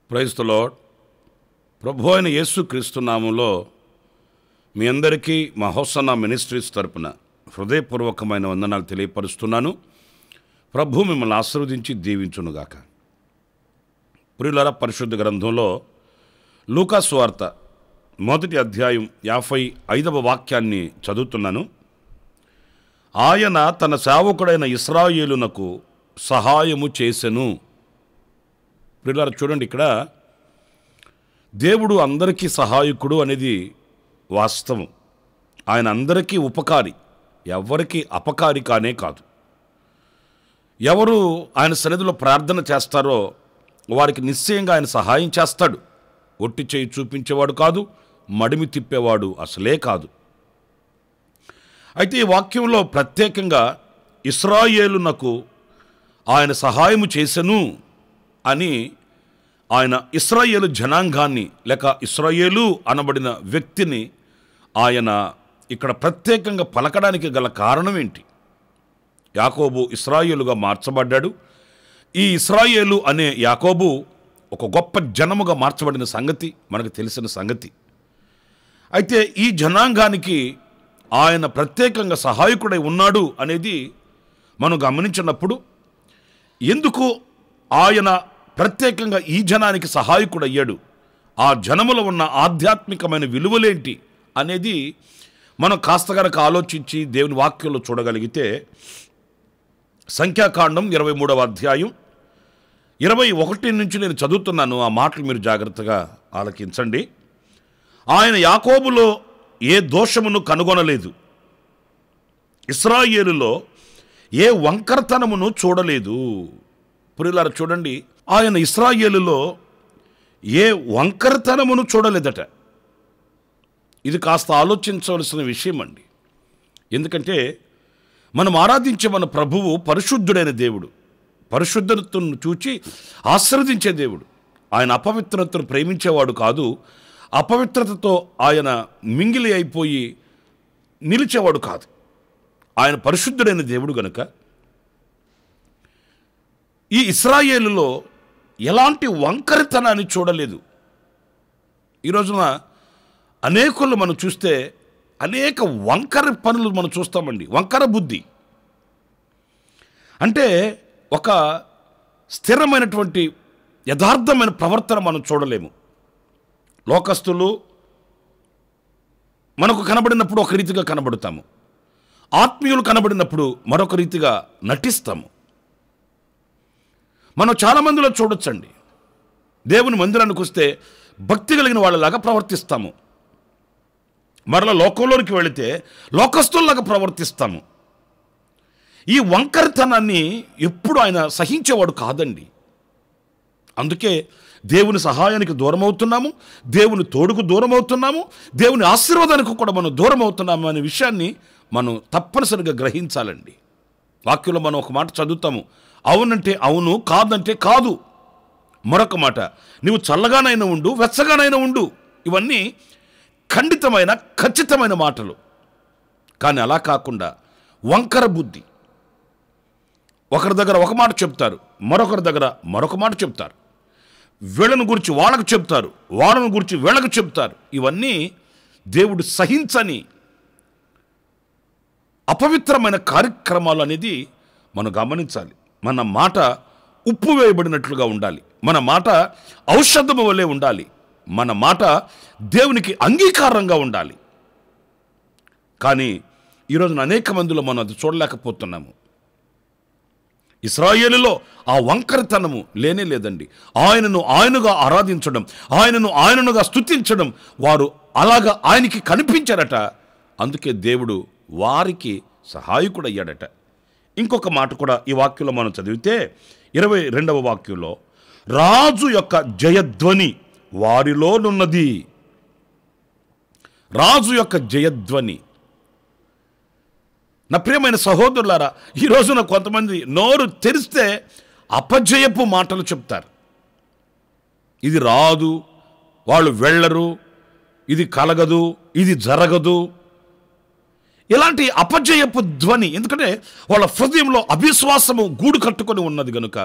Praise the lord. ప్రభు అయిన యేసుక్రీస్తు నామములో మీ అందరికీ మా హోసన్నా మినిస్ట్రీస్ తరపున హృదయపూర్వకమైన వందనాలు తెలియపరుస్తున్నాను. ప్రభు మిమ్మల్ని ఆశీర్వదించి దీవించునుగాక. ప్రియులారా, పరిశుద్ధ గ్రంథంలో లూకా సువార్త 1వ అధ్యాయం 55వ వాక్యాన్ని చదువుతున్నాను. ఆయన తన సేవకుడైన ఇశ్రాయేలునకు సహాయము చేసెను. ప్రియులారా, చూడండి, ఇక్కడ దేవుడు అందరికీ సహాయకుడు అనేది వాస్తవం. ఆయన అందరికీ ఉపకారి, ఎవరికి అపకారి కానే కాదు. ఎవరు ఆయన సన్నిధిలో ప్రార్థన చేస్తారో వారికి నిశ్చయంగా ఆయన సహాయం చేస్తాడు. ఒట్టి చేయి చూపించేవాడు కాదు, మడిమి తిప్పేవాడు అసలే కాదు. అయితే ఈ వాక్యంలో ప్రత్యేకంగా ఇశ్రాయేలునకు ఆయన సహాయము చేసెను అని ఆయన ఇశ్రాయేలు జనాంగాన్ని లేక ఇశ్రాయేలు అనబడిన వ్యక్తిని ఆయన ఇక్కడ ప్రత్యేకంగా పలకడానికి గల కారణం ఏంటి? యాకోబు ఇశ్రాయేలుగా మార్చబడ్డాడు. ఈ ఇశ్రాయేలు అనే యాకోబు ఒక గొప్ప జనముగా మార్చబడిన సంగతి మనకు తెలిసిన సంగతి. అయితే ఈ జనాంగానికి ఆయన ప్రత్యేకంగా సహాయకుడై ఉన్నాడు అనేది మనం గమనించినప్పుడు, ఎందుకు ఆయన ప్రత్యేకంగా ఈ జనానికి సహాయకుడయ్యాడు, ఆ జనములో ఉన్న ఆధ్యాత్మికమైన విలువలేంటి అనేది మనం కాస్త గనక ఆలోచించి దేవుని వాక్యంలో చూడగలిగితే, సంఖ్యాకాండం 23వ అధ్యాయం 21 నుంచి నేను చదువుతున్నాను. ఆ మాటలు మీరు జాగ్రత్తగా ఆలకించండి. ఆయన యాకోబులో ఏ దోషమును కనుగొనలేదు, ఇశ్రాయేలులో ఏ వంకరతనమును చూడలేదు. ప్రియులారా, చూడండి, ఆయన ఇశ్రాయేలులో ఏ వంకరతనమును చూడలేదట. ఇది కాస్త ఆలోచించవలసిన విషయం అండి. ఎందుకంటే మనం ఆరాధించే మన ప్రభువు పరిశుద్ధుడైన దేవుడు, పరిశుద్ధతను చూచి ఆశీర్వదించే దేవుడు. ఆయన అపవిత్రతను ప్రేమించేవాడు కాదు, అపవిత్రతతో ఆయన మింగిలి అయిపోయి నిలిచేవాడు కాదు. ఆయన పరిశుద్ధుడైన దేవుడు గనుక ఈ ఇశ్రాయేలులో ఎలాంటి వంకరతనాన్ని చూడలేదు. ఈ రోజున అనేకులు మనం చూస్తే అనేక వంకర పనులు మనం చూస్తామండి. వంకర బుద్ధి అంటే ఒక స్థిరమైనటువంటి యథార్థమైన ప్రవర్తన మనం చూడలేము. లోకస్తులు మనకు కనబడినప్పుడు ఒక రీతిగా కనబడతాము, ఆత్మీయులు కనబడినప్పుడు మరొక రీతిగా నటిస్తాము. మనం చాలామందిలో చూడొచ్చండి, దేవుని మందిరానికి వస్తే భక్తి కలిగిన వాళ్ళలాగా ప్రవర్తిస్తాము, మరలా లోకంలోనికి వెళితే లోకస్తుల్లాగా ప్రవర్తిస్తాము. ఈ వంకరతనాన్ని ఎప్పుడు ఆయన సహించేవాడు కాదండి. అందుకే దేవుని సహాయానికి దూరం అవుతున్నాము, దేవుని తోడుకు దూరం అవుతున్నాము, దేవుని ఆశీర్వాదానికి కూడా మనం దూరం అవుతున్నాము అనే విషయాన్ని మనం తప్పనిసరిగా గ్రహించాలండి. వాక్యంలో మనం ఒక మాట చదువుతాము, అవునంటే అవును, కాదంటే కాదు. మరొక మాట, నీవు చల్లగానైనా ఉండు, వెచ్చగానైనా ఉండు. ఇవన్నీ ఖండితమైన ఖచ్చితమైన మాటలు. కానీ అలా కాకుండా వంకర బుద్ధి, ఒకరి దగ్గర ఒక మాట చెప్తారు, మరొకరి దగ్గర మరొక మాట చెప్తారు, వీళ్ళను గురించి వాళ్ళకు చెప్తారు, వాళ్ళను గురించి వీళ్ళకు చెప్తారు. ఇవన్నీ దేవుడు సహించని అపవిత్రమైన కార్యక్రమాలు అనేది మనం గమనించాలి. మన మాట ఉప్పు వేయబడినట్లుగా ఉండాలి, మన మాట ఔషధము వలె ఉండాలి, మన మాట దేవునికి అంగీకారంగా ఉండాలి. కానీ ఈరోజున అనేక మందిలో మనం అది చూడలేకపోతున్నాము. ఇశ్రాయేలులో ఆ వంకరతనము లేనే లేదండి. ఆయనను ఆయనగా ఆరాధించడం, ఆయననుగా స్తుతించడం, వారు అలాగా ఆయనకి కనిపించారట. అందుకే దేవుడు వారికి సహాయకుడయ్యాడట. ఇంకొక మాట కూడా ఈ వాక్యంలో మనం చదివితే 22వ వాక్యంలో రాజు యొక్క జయధ్వని వారిలోనున్నది. రాజు యొక్క జయధ్వని. నా ప్రియమైన సహోదరులారా, ఈ రోజున కొంతమంది నోరు తెరిస్తే అపజయపు మాటలు చెప్తారు. ఇది రాదు, వాళ్ళు వెళ్ళరు, ఇది కలగదు, ఇది జరగదు, ఇలాంటి అపజయపు ధ్వని. ఎందుకంటే వాళ్ళ హృదయంలో అవిశ్వాసము గూడు కట్టుకొని ఉన్నది కనుక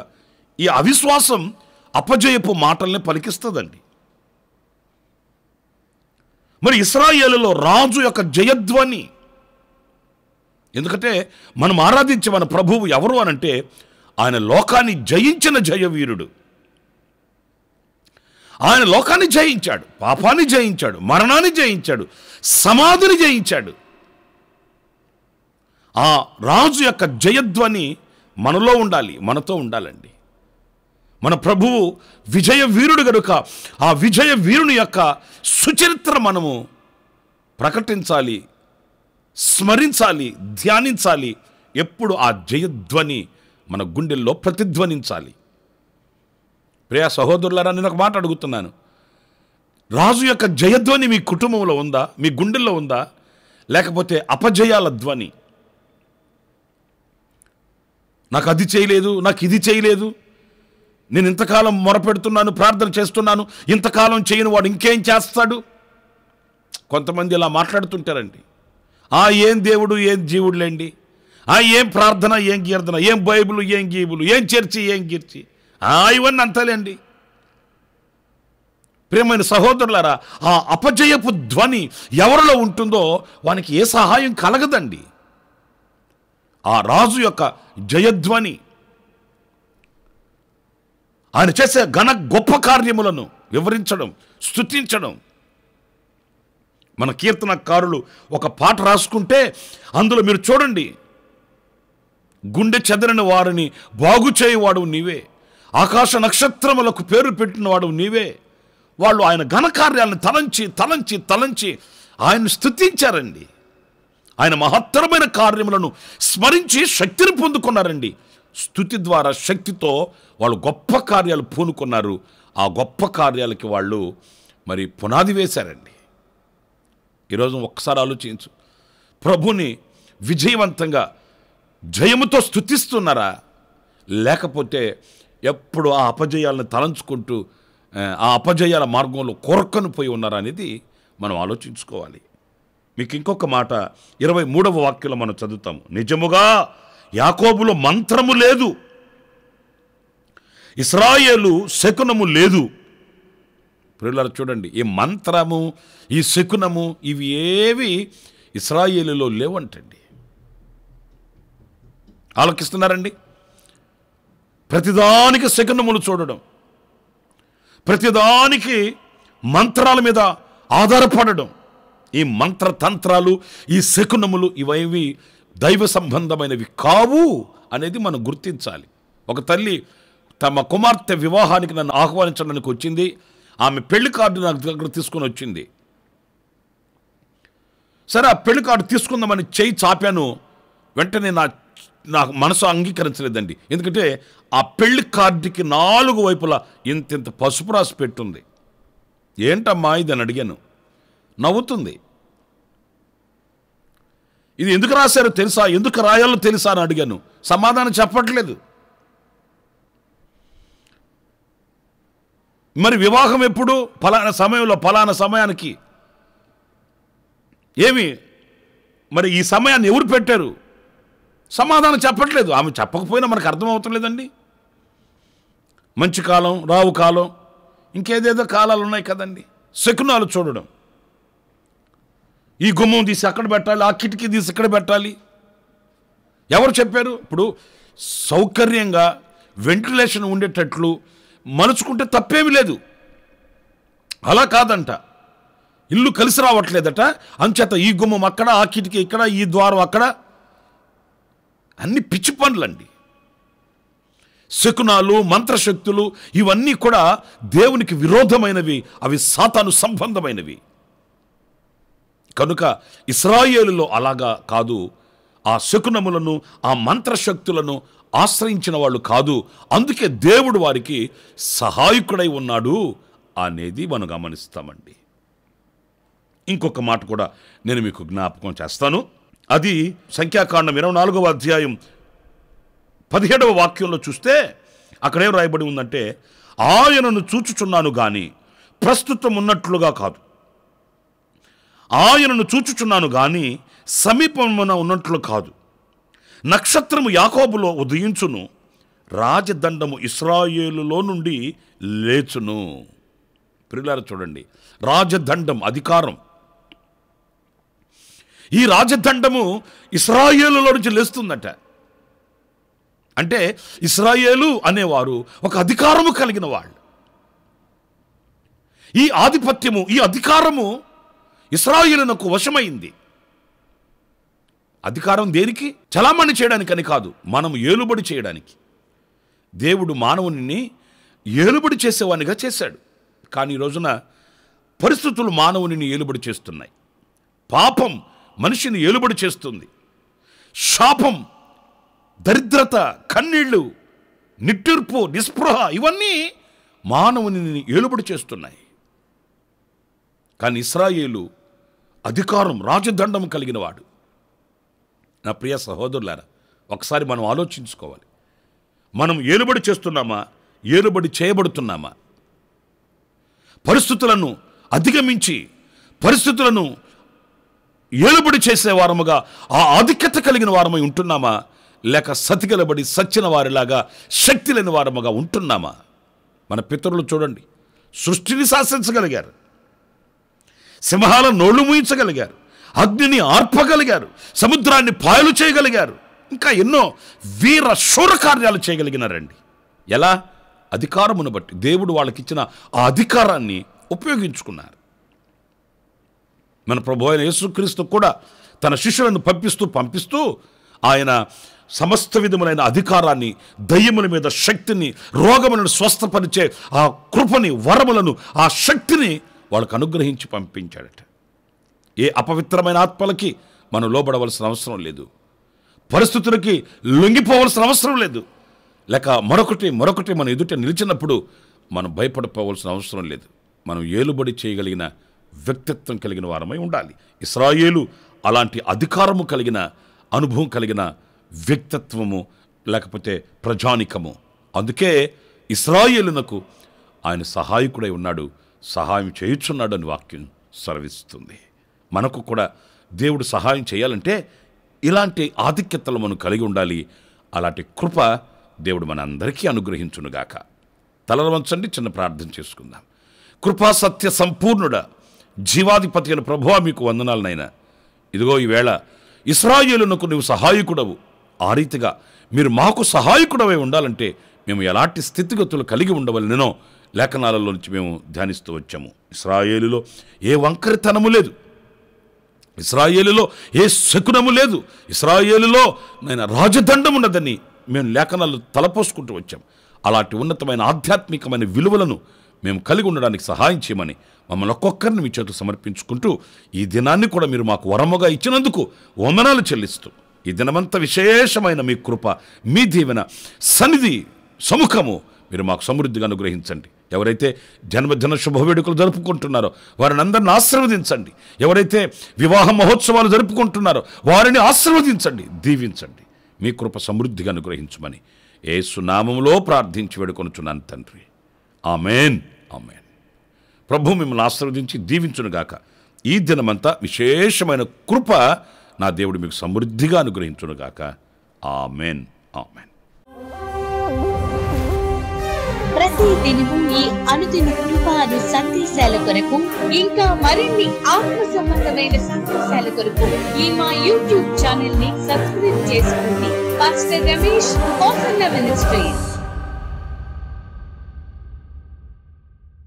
ఈ అవిశ్వాసం అపజయపు మాటల్ని పలికిస్తుందండి. మరి ఇశ్రాయేలులో రాజు యొక్క జయధ్వని. ఎందుకంటే మనం ఆరాధించే మన ప్రభువు ఎవరు అనంటే ఆయన లోకాన్ని జయించిన జయవీరుడు. ఆయన లోకాన్ని జయించాడు, పాపాన్ని జయించాడు, మరణాన్ని జయించాడు, సమాధిని జయించాడు. ఆ రాజు యొక్క జయధ్వని మనలో ఉండాలి, మనతో ఉండాలండి. మన ప్రభువు విజయ వీరుడు కనుక ఆ విజయ వీరుని యొక్క సుచరిత్ర మనము ప్రకటించాలి, స్మరించాలి, ధ్యానించాలి. ఎప్పుడు ఆ జయధ్వని మన గుండెల్లో ప్రతిధ్వనించాలి. ప్రియ సహోదరులారా, నేను ఒక మాట అడుగుతున్నాను. రాజు యొక్క జయధ్వని మీ కుటుంబంలో ఉందా, మీ గుండెల్లో ఉందా, లేకపోతే అపజయాల ధ్వని? నాకు అది చేయలేదు, నాకు ఇది చేయలేదు, నేను ఇంతకాలం మొరపెడుతున్నాను, ప్రార్థన చేస్తున్నాను, ఇంతకాలం చేయని వాడు ఇంకేం చేస్తాడు? కొంతమంది ఇలా మాట్లాడుతుంటారండి. ఏం దేవుడు, ఏం జీవుడులేండి, ఏం ప్రార్థన, ఏం కీర్తన, ఏం బైబిల్, ఏం గీబులు, ఏం చర్చి, ఏం కీర్చి, ఇవన్నీ అంతలేండి. ప్రియమైన సహోదరులారా, ఆ అపజయపు ధ్వని ఎవరిలో ఉంటుందో వానికి ఏ సహాయం కలగదండి. ఆ రాజు యొక్క జయధ్వని, ఆయన చేసే ఘన గొప్ప కార్యములను వివరించడం, స్తుతించడం. మన కీర్తనకారులు ఒక పాట రాసుకుంటే అందులో మీరు చూడండి, గుండె చెదరని వారిని బాగు చేయవాడు నీవే, ఆకాశ నక్షత్రములకు పేరు పెట్టినవాడు నీవే. వాళ్ళు ఆయన ఘనకార్యాలను తలంచి తలంచి తలంచి ఆయన్ని స్తుతించారండి. ఆయన మహత్తరమైన కార్యములను స్మరించి శక్తిని పొందుకున్నారండి. స్తుతి ద్వారా శక్తితో వాళ్ళు గొప్ప కార్యాలు పూనుకున్నారు. ఆ గొప్ప కార్యాలకి వాళ్ళు మరి పునాది వేశారండి. ఈరోజు ఒక్కసారి ఆలోచించు, ప్రభుని విజయవంతంగా జయముతో స్తుతిస్తున్నారా, లేకపోతే ఎప్పుడు ఆ అపజయాలను తలంచుకుంటూ ఆ అపజయాల మార్గంలో కొరకను పోయి ఉన్నారా అనేది మనం ఆలోచించుకోవాలి. మీకు ఇంకొక మాట 23వ వాక్యంలో మనం చదువుతాము. నిజముగా యాకోబులో మంత్రము లేదు, ఇశ్రాయేలు శకునము లేదు. ప్రియులారా చూడండి, ఈ మంత్రము, ఈ శకునము, ఇవి ఏవి ఇశ్రాయేలులో లేవంటండి. ఆలోకిస్తున్నారండి? ప్రతిదానికి శకునములు చూడడం, ప్రతిదానికి మంత్రాల మీద ఆధారపడడం, ఈ మంత్రతంత్రాలు, ఈ శకునములు, ఇవేవి దైవ సంబంధమైనవి కావు అనేది మనం గుర్తించాలి. ఒక తల్లి తమ కుమార్తె వివాహానికి నన్ను ఆహ్వానించడానికి వచ్చింది. ఆమె పెళ్లి కార్డు నాకు దగ్గర తీసుకొని వచ్చింది. సరే, ఆ పెళ్లి కార్డు తీసుకుందామని చేయి చాపాను. వెంటనే నాకు మనసు అంగీకరించలేదండి. ఎందుకంటే ఆ పెళ్లి కార్డుకి 4 వైపులా ఇంత పసుపు రాసి పెట్టుంది. ఏంటమ్మా ఇది అని అడిగాను. నవ్వుతుంది. ఇది ఎందుకు రాశారో తెలుసా, ఎందుకు రాయాలో తెలుసా అని అడిగాను. సమాధానం చెప్పట్లేదు. మరి వివాహం ఎప్పుడు? ఫలానా సమయంలో, ఫలానా సమయానికి. ఏమి మరి ఈ సమయాన్ని ఎవరు పెట్టారు? సమాధానం చెప్పట్లేదు. ఆమె చెప్పకపోయినా మనకు అర్థమవుతలేదండి. మంచి కాలం, రావు కాలం, ఇంకేదేదో కాలాలు ఉన్నాయి కదండి. శకునాలు చూడడం, ఈ గుమ్మం తీసి అక్కడ పెట్టాలి, ఆ కిటికీ తీసి ఇక్కడ పెట్టాలి. ఎవరు చెప్పారు? ఇప్పుడు సౌకర్యంగా వెంటిలేషన్ ఉండేటట్లు మలుచుకుంటే తప్పేమీ లేదు. అలా కాదంట, ఇల్లు కలిసి రావట్లేదట, అంచేత ఈ గుమ్మం అక్కడ, ఆ కిటికీ ఇక్కడ, ఈ ద్వారం అక్కడ. అన్ని పిచ్చి పనులండి. శకునాలు, మంత్రశక్తులు, ఇవన్నీ కూడా దేవునికి విరోధమైనవి, అవి సాతాను సంబంధమైనవి. కనుక ఇశ్రాయేలులో అలాగా కాదు. ఆ శకునములను, ఆ మంత్రశక్తులను ఆశ్రయించిన వాళ్ళు కాదు. అందుకే దేవుడు వారికి సహాయకుడై ఉన్నాడు అనేది మనం గమనిస్తామండి. ఇంకొక మాట కూడా నేను మీకు జ్ఞాపకం చేస్తాను. అది సంఖ్యాకాండం 24వ అధ్యాయం 17వ వాక్యంలో చూస్తే అక్కడేం రాయబడి ఉందంటే, ఆయనను చూచుచున్నాను గాని ప్రస్తుతం ఉన్నట్లుగా కాదు, ఆయనను చూచుచున్నాను గాని సమీపమున ఉన్నట్లు కాదు. నక్షత్రము యాకోబులో ఉదయించును, రాజదండము ఇశ్రాయేలులో నుండి లేచును. ప్రియులారా చూడండి, రాజదండం అధికారం. ఈ రాజదండము ఇశ్రాయేలులో నుంచి లేస్తుందట. అంటే ఇశ్రాయేలు అనేవారు ఒక అధికారము కలిగిన వాళ్ళు. ఈ ఆధిపత్యము, ఈ అధికారము ఇశ్రాయేలునకు వశమైంది. అధికారం దేనికి? చలామణి చేయడానికని కాదు, మనం ఏలుబడి చేయడానికి. దేవుడు మానవుని ఏలుబడి చేసేవానిగా చేశాడు. కానీ ఈ రోజున పరిస్థితులు మానవుని ఏలుబడి చేస్తున్నాయి. పాపం మనిషిని ఏలుబడి చేస్తుంది. శాపం, దరిద్రత, కన్నీళ్లు, నిట్టూర్పు, నిస్పృహ ఇవన్నీ మానవుని ఏలుబడి చేస్తున్నాయి. కానీ ఇశ్రాయేలు అధికారం, రాజదండం కలిగిన వాడు. నా ప్రియ సహోదరులారా, ఒకసారి మనం ఆలోచించుకోవాలి. మనం ఏలుబడి చేస్తున్నామా, ఏలుబడి చేయబడుతున్నామా? పరిస్థితులను అధిగమించి పరిస్థితులను ఏలుబడి చేసే వారముగా ఆ ఆధిక్యత కలిగిన వారమై ఉంటున్నామా, లేక సతిగలబడి సచ్చిన వారిలాగా శక్తి లేని వారముగా ఉంటున్నామా? మన పితరులు చూడండి, సృష్టిని శాసించగలిగారు, సింహాల నోళ్లు మూయించగలిగారు, అగ్నిని ఆర్పగలిగారు, సముద్రాన్ని పాయలు చేయగలిగారు, ఇంకా ఎన్నో వీర శూర కార్యాలు చేయగలిగినారండి. ఎలా? అధికారమును బట్టి. దేవుడు వాళ్ళకిచ్చిన ఆ అధికారాన్ని ఉపయోగించుకున్నారు. మన ప్రభువైన అయిన యేసుక్రీస్తు కూడా తన శిష్యులను పంపిస్తూ ఆయన సమస్త విధములైన అధికారాన్ని, దయ్యముల మీద శక్తిని, రోగములను స్వస్థపరిచే ఆ కృపని, వరములను, ఆ శక్తిని వాళ్ళకు అనుగ్రహించి పంపించాడట. ఏ అపవిత్రమైన ఆత్మలకి మనం లోబడవలసిన అవసరం లేదు, పరిస్థితులకి లొంగిపోవలసిన అవసరం లేదు, లేక మరొకటి మన ఎదుట నిలిచినప్పుడు మనం భయపడిపోవలసిన అవసరం లేదు. మనం ఏలుబడి చేయగలిగిన వ్యక్తిత్వం కలిగిన వారమై ఉండాలి. ఇశ్రాయేలు అలాంటి అధికారము కలిగిన, అనుభవం కలిగిన వ్యక్తిత్వము, లేకపోతే ప్రజానికము. అందుకే ఇశ్రాయేలునకు ఆయన సహాయకుడై ఉన్నాడు, సహాయం చేయుచున్నాడు అని వాక్యం సెలవిస్తుంది. మనకు కూడా దేవుడు సహాయం చేయాలంటే ఇలాంటి ఆధిక్యతలు మనం కలిగి ఉండాలి. అలాంటి కృప దేవుడు మనందరికీ అనుగ్రహించునుగాక. తలలు వంచండి, చిన్న ప్రార్థన చేసుకుందాం. కృపా సత్య సంపూర్ణుడా, జీవాధిపతి అయిన ప్రభువా, మీకు వందనాలనైనా. ఇదిగో ఈవేళ ఇశ్రాయేలునకు నువ్వు సహాయకుడవు. ఆ రీతిగా మీరు మాకు సహాయకుడవై ఉండాలంటే మేము ఎలాంటి స్థితిగతులు కలిగి ఉండవలనో లేఖనాలలో నుంచి మేము ధ్యానిస్తూ వచ్చాము. ఇశ్రాయేలులో ఏ వంకరితనము లేదు, ఇశ్రాయేలులో ఏ శకునము లేదు, ఇశ్రాయేలులో నేను రాజదండం ఉన్నదని మేము లేఖనాలు తలపోసుకుంటూ వచ్చాం. అలాంటి ఉన్నతమైన ఆధ్యాత్మికమైన విలువలను మేము కలిగి ఉండడానికి సహాయం చేయమని మమ్మల్ని ఒక్కొక్కరిని మీ చేతులు సమర్పించుకుంటూ, ఈ దినాన్ని కూడా మీరు మాకు వరముగా ఇచ్చినందుకు వందనాలు చెల్లిస్తూ, ఈ దినమంతా విశేషమైన మీ కృప, మీ దీవెన, సన్నిధి, సముఖము మీరు మాకు సమృద్ధిగా అనుగ్రహించండి. ఎవరైతే జన్మదిన శుభవేడుకలు జరుపుకుంటున్నారో వారిని అందరిని ఆశీర్వదించండి. ఎవరైతే వివాహ మహోత్సవాలు జరుపుకుంటున్నారో వారిని ఆశీర్వదించండి, దీవించండి. మీ కృప సమృద్ధిగా అనుగ్రహించమని యేసు నామములో ప్రార్థించి వేడుకొనుచున్నాను తండ్రి. Amen, amen. ప్రభు మిమ్మల్ని ఆశీర్వదించి దీవించునుగాక. ఈ దినమంతా విశేషమైన కృప నా దేవుడు మీకు సమృద్ధిగా అనుగ్రహించునుగాక. Amen, amen. ప్రతి దినము ఈ అనుదిన కృపాను సందేశాల కొరకు, ఇంకా మరిన్ని ఆత్మ సంబంధమైన సందేశాల కొరకు ఈ మా యూట్యూబ్ ఛానల్ ని సబ్స్క్రైబ్ చేసుకోండి. Pastor Ramesh, hosanna ministries.